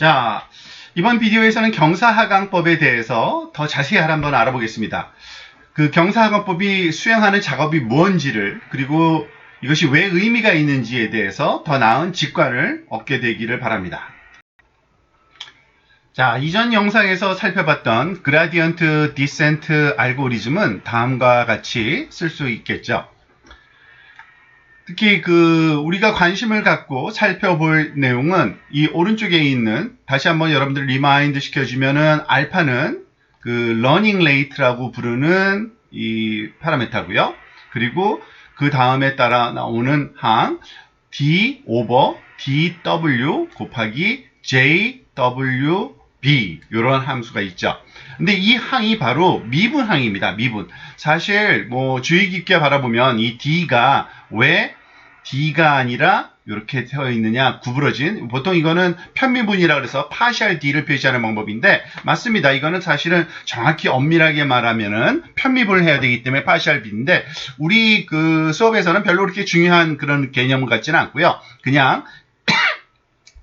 자, 이번 비디오에서는 경사하강법에 대해서 더 자세히 한번 알아보겠습니다. 그 경사하강법이 수행하는 작업이 뭔지를, 그리고 이것이 왜 의미가 있는지에 대해서 더 나은 직관을 얻게 되기를 바랍니다. 자, 이전 영상에서 살펴봤던 그라디언트 디센트 알고리즘은 다음과 같이 쓸 수 있겠죠. 특히 우리가 관심을 갖고 살펴볼 내용은 이 오른쪽에 있는, 다시 한번 여러분들 리마인드 시켜주면은 알파는 러닝 레이트라고 부르는 이 파라미터고요. 그리고 그 다음에 따라 나오는 항 d 오버 dw 곱하기 jwb 이런 함수가 있죠. 근데 이 항이 바로 미분항입니다. 미분. 사실 주의 깊게 바라보면 이 d가 왜 d가 아니라 이렇게 되어 있느냐, 구부러진, 보통 이거는 편미분이라 그래서 파셜 d를 표시하는 방법인데, 맞습니다. 이거는 사실은 정확히 엄밀하게 말하면은 편미분을 해야 되기 때문에 파셜 d인데, 우리 수업에서는 별로 그렇게 중요한 그런 개념 같지는 않고요. 그냥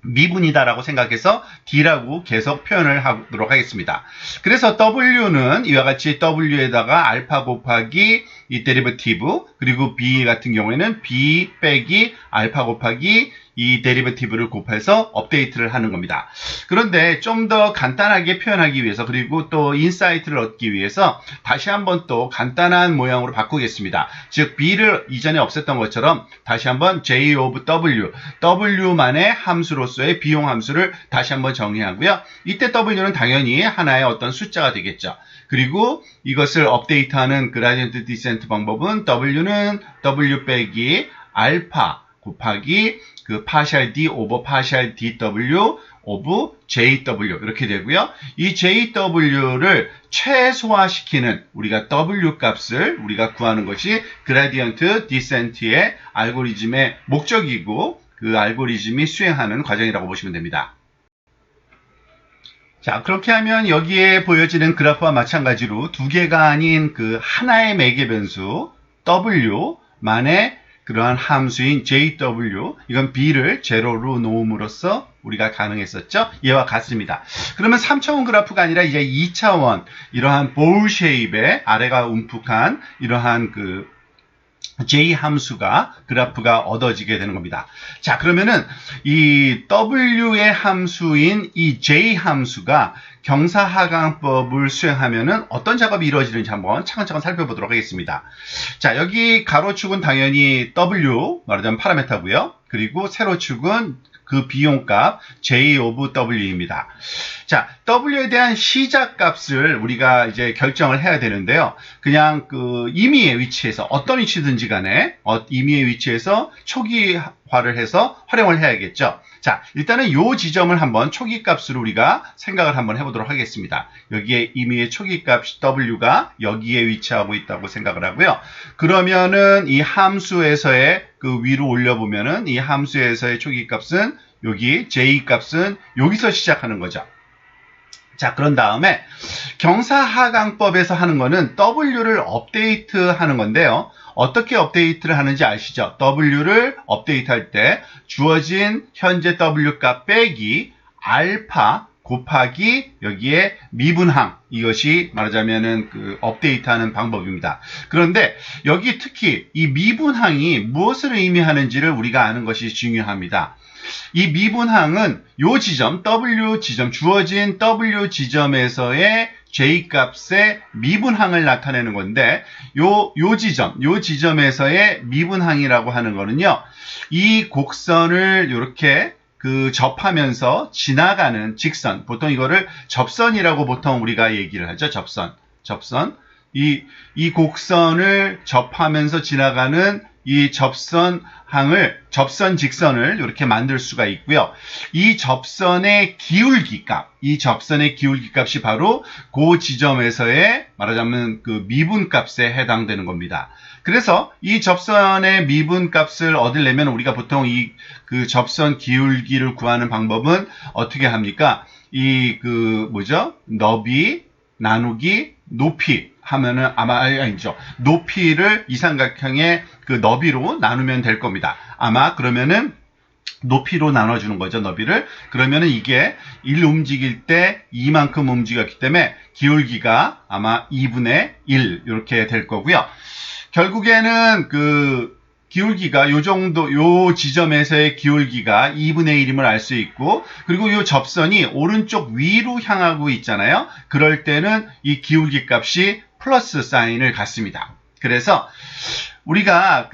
미분이다라고 생각해서 D라고 계속 표현을 하도록 하겠습니다. 그래서 W는 이와 같이 W에다가 알파 곱하기 이 데리버티브, 그리고 B 같은 경우에는 B 빼기 알파 곱하기 이 데리버티브를 곱해서 업데이트를 하는 겁니다. 그런데 좀 더 간단하게 표현하기 위해서, 그리고 또 인사이트를 얻기 위해서 다시 한번 또 간단한 모양으로 바꾸겠습니다. 즉 B를 이전에 없앴던 것처럼 다시 한번 J of W, W만의 함수로서의 비용 함수를 다시 한번 정의하고요. 이때 W는 당연히 하나의 어떤 숫자가 되겠죠. 그리고 이것을 업데이트하는 그라디언트 디센트 방법은 W는 W 빼기 알파 곱하기 파셜 D 오버 파셜 DW 오브 JW 이렇게 되고요. 이 JW를 최소화시키는 우리가 W 값을 우리가 구하는 것이 그라디언트 디센트의 알고리즘의 목적이고, 그 알고리즘이 수행하는 과정이라고 보시면 됩니다. 자, 그렇게 하면 여기에 보여지는 그래프와 마찬가지로 두 개가 아닌 하나의 매개 변수 W만의 그러한 함수인 JW, 이건 B를 제로로 놓음으로써 우리가 가능했었죠. 얘와 같습니다. 그러면 3차원 그래프가 아니라 이제 2차원, 이러한 볼 쉐입의 아래가 움푹한 이러한 J 함수가, 그래프가 얻어지게 되는 겁니다. 자, 그러면은 이 W의 함수인 이 J 함수가 경사하강법을 수행하면은 어떤 작업이 이루어지는지 한번 차근차근 살펴보도록 하겠습니다. 자, 여기 가로축은 당연히 W, 말하자면 파라미터고요. 그리고 세로축은 그 비용값 J of W입니다. 자, W에 대한 시작값을 우리가 이제 결정을 해야 되는데요. 그냥 임의의 위치에서, 어떤 위치든지 간에 임의의 위치에서 초기화를 해서 활용을 해야겠죠. 자, 일단은 요 지점을 한번 초기값으로 우리가 생각을 한번 해보도록 하겠습니다. 여기에 임의의 초기값 W가 여기에 위치하고 있다고 생각을 하고요. 그러면은 이 함수에서의 위로 올려보면은 이 함수에서의 초기값은 여기 J 값은 여기서 시작하는 거죠. 자, 그런 다음에 경사하강법에서 하는 거는 W를 업데이트 하는 건데요. 어떻게 업데이트를 하는지 아시죠? W를 업데이트할 때 주어진 현재 W 값 빼기 알파 곱하기 여기에 미분항, 이것이 말하자면은 업데이트하는 방법입니다. 그런데 여기 특히 이 미분항이 무엇을 의미하는지를 우리가 아는 것이 중요합니다. 이 미분항은 요 지점, W 지점, 주어진 W 지점에서의 J 값의 미분항을 나타내는 건데, 요 지점에서의 미분항이라고 하는 거는요, 이 곡선을 이렇게 접하면서 지나가는 직선, 보통 이거를 접선이라고 보통 우리가 얘기를 하죠. 접선. 이 곡선을 접하면서 지나가는 이 접선 직선을 이렇게 만들 수가 있고요. 이 접선의 기울기 값이 바로 그 지점에서의 말하자면 미분 값에 해당되는 겁니다. 그래서 이 접선의 미분 값을 얻으려면 우리가 보통 접선 기울기를 구하는 방법은 어떻게 합니까? 너비 나누기 높이 하면은 아니죠. 높이를 이 삼각형의 너비로 나누면 될 겁니다. 아마 그러면은 높이로 나눠주는 거죠, 너비를. 그러면은 이게 1 움직일 때 2만큼 움직였기 때문에 기울기가 아마 2분의 1 이렇게 될 거고요. 결국에는 그 기울기가 요 정도, 요 지점에서의 기울기가 2분의 1임을 알 수 있고, 그리고 요 접선이 오른쪽 위로 향하고 있잖아요. 그럴 때는 이 기울기 값이 플러스 사인을 갖습니다. 그래서 우리가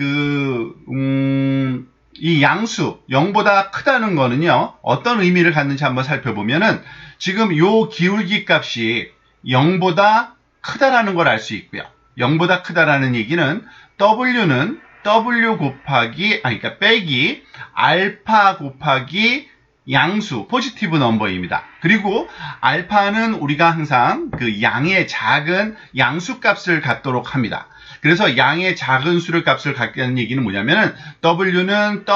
이 양수 0보다 크다는 거는요, 어떤 의미를 갖는지 한번 살펴보면은 지금 요 기울기 값이 0보다 크다라는 걸 알 수 있고요. 0보다 크다라는 얘기는 W는 W 곱하기, 그러니까 빼기 알파 곱하기 양수, 포지티브 넘버입니다. 그리고 알파는 우리가 항상 그 양의 작은 양수 값을 갖도록 합니다. 그래서 양의 작은 수를 값을 갖게 얘기는 뭐냐면은 W는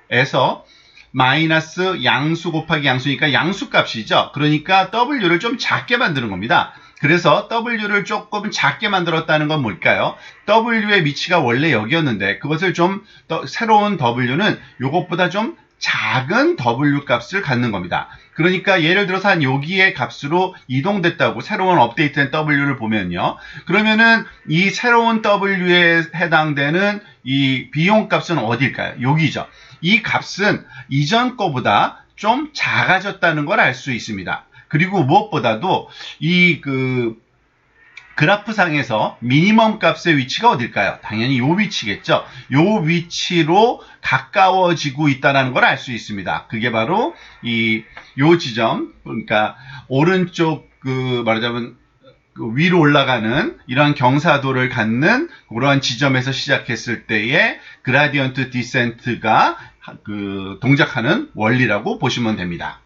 W에서 마이너스 양수 곱하기 양수니까 양수 값이죠. 그러니까 W를 좀 작게 만드는 겁니다. 그래서 W를 조금 작게 만들었다는 건 뭘까요? W의 위치가 원래 여기였는데 그것을 좀 새로운 W는 이것보다 좀 작은 W 값을 갖는 겁니다. 그러니까 예를 들어서 한 여기의 값으로 이동됐다고 새로운 업데이트된 W를 보면요. 그러면은 이 새로운 W에 해당되는 이 비용 값은 어딜까요? 여기죠. 이 값은 이전 거보다 좀 작아졌다는 걸 알 수 있습니다. 그리고 무엇보다도 이 그래프상에서 미니멈 값의 위치가 어딜까요? 당연히 이 위치겠죠. 이 위치로 가까워지고 있다는 걸 알 수 있습니다. 그게 바로 이 지점, 그러니까 오른쪽 말하자면 위로 올라가는 이러한 경사도를 갖는 그러한 지점에서 시작했을 때의 그라디언트 디센트가 동작하는 원리라고 보시면 됩니다.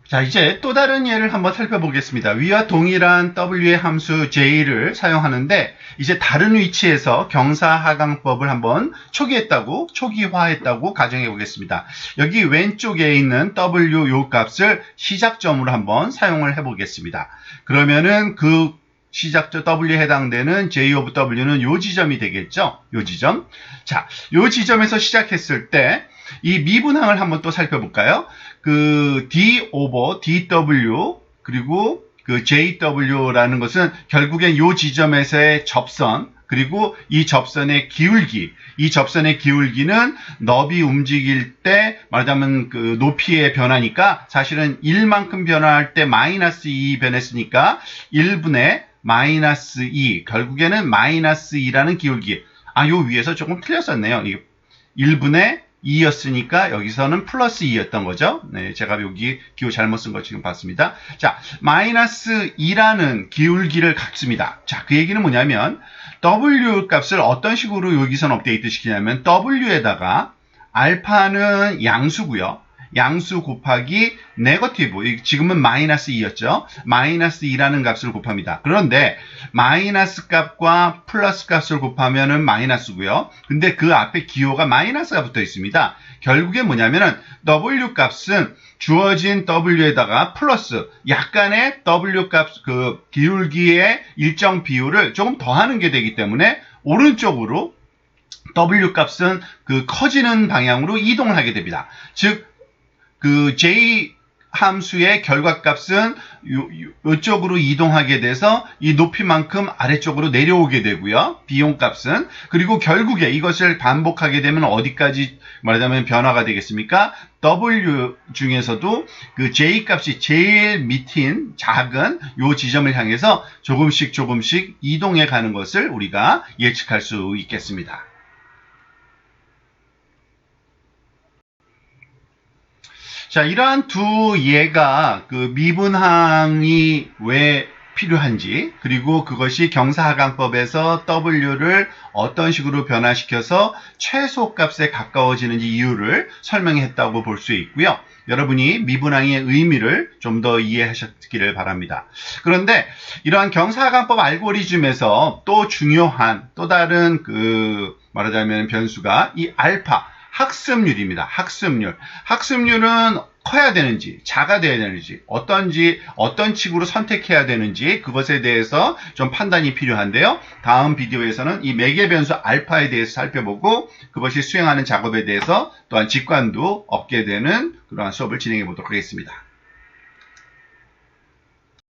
자, 이제 또 다른 예를 한번 살펴보겠습니다. 위와 동일한 W의 함수 J를 사용하는데 이제 다른 위치에서 경사하강법을 한번 초기화했다고 가정해 보겠습니다. 여기 왼쪽에 있는 W 요 값을 시작점으로 한번 사용을 해 보겠습니다. 그러면은 그 시작점 W에 해당되는 J of W는 요 지점이 되겠죠? 요 지점. 자, 요 지점에서 시작했을 때 이 미분항을 한번 또 살펴볼까요? D over DW 그리고 JW라는 것은 결국엔 요 지점에서의 접선 그리고 이 접선의 기울기, 이 접선의 기울기는 너비 움직일 때 말하자면 높이의 변화니까 사실은 1만큼 변화할 때 마이너스 2 변했으니까 1분의 마이너스 2 결국에는 마이너스 2라는 기울기. 요 위에서 조금 틀렸었네요. 1분의 2였으니까 여기서는 플러스 2였던 거죠. 네, 제가 여기 기호 잘못 쓴 거 지금 봤습니다. 자, 마이너스 2라는 기울기를 갖습니다. 자, 그 얘기는 뭐냐면 W 값을 어떤 식으로 여기선 업데이트 시키냐면 W에다가 알파는 양수고요. 양수 곱하기 네거티브, 지금은 마이너스 2였죠. 마이너스 2라는 값을 곱합니다. 그런데 마이너스 값과 플러스 값을 곱하면은 마이너스고요. 근데 그 앞에 기호가 마이너스가 붙어 있습니다. 결국에 뭐냐면은 W 값은 주어진 W에다가 플러스 약간의 W 값, 기울기의 일정 비율을 조금 더하는 게 되기 때문에 오른쪽으로 W 값은 커지는 방향으로 이동을 하게 됩니다. 즉, J 함수의 결과값은 이쪽으로 이동하게 돼서 이 높이만큼 아래쪽으로 내려오게 되고요. 비용값은. 그리고 결국에 이것을 반복하게 되면 어디까지 말하자면 변화가 되겠습니까? W 중에서도 J 값이 제일 밑인 작은 요 지점을 향해서 조금씩 이동해 가는 것을 우리가 예측할 수 있겠습니다. 자, 이러한 두 예가 미분항이 왜 필요한지, 그리고 그것이 경사하강법에서 W를 어떤 식으로 변화시켜서 최소값에 가까워지는지 이유를 설명했다고 볼 수 있고요. 여러분이 미분항의 의미를 좀 더 이해하셨기를 바랍니다. 그런데 이러한 경사하강법 알고리즘에서 또 중요한 또 다른 말하자면 변수가 이 알파. 학습률입니다. 학습률. 학습률은 커야 되는지, 작아져야 되는지, 어떤 칙으로 선택해야 되는지 그것에 대해서 좀 판단이 필요한데요. 다음 비디오에서는 이 매개 변수 알파에 대해서 살펴보고 그것이 수행하는 작업에 대해서 또한 직관도 얻게 되는 그러한 수업을 진행해 보도록 하겠습니다.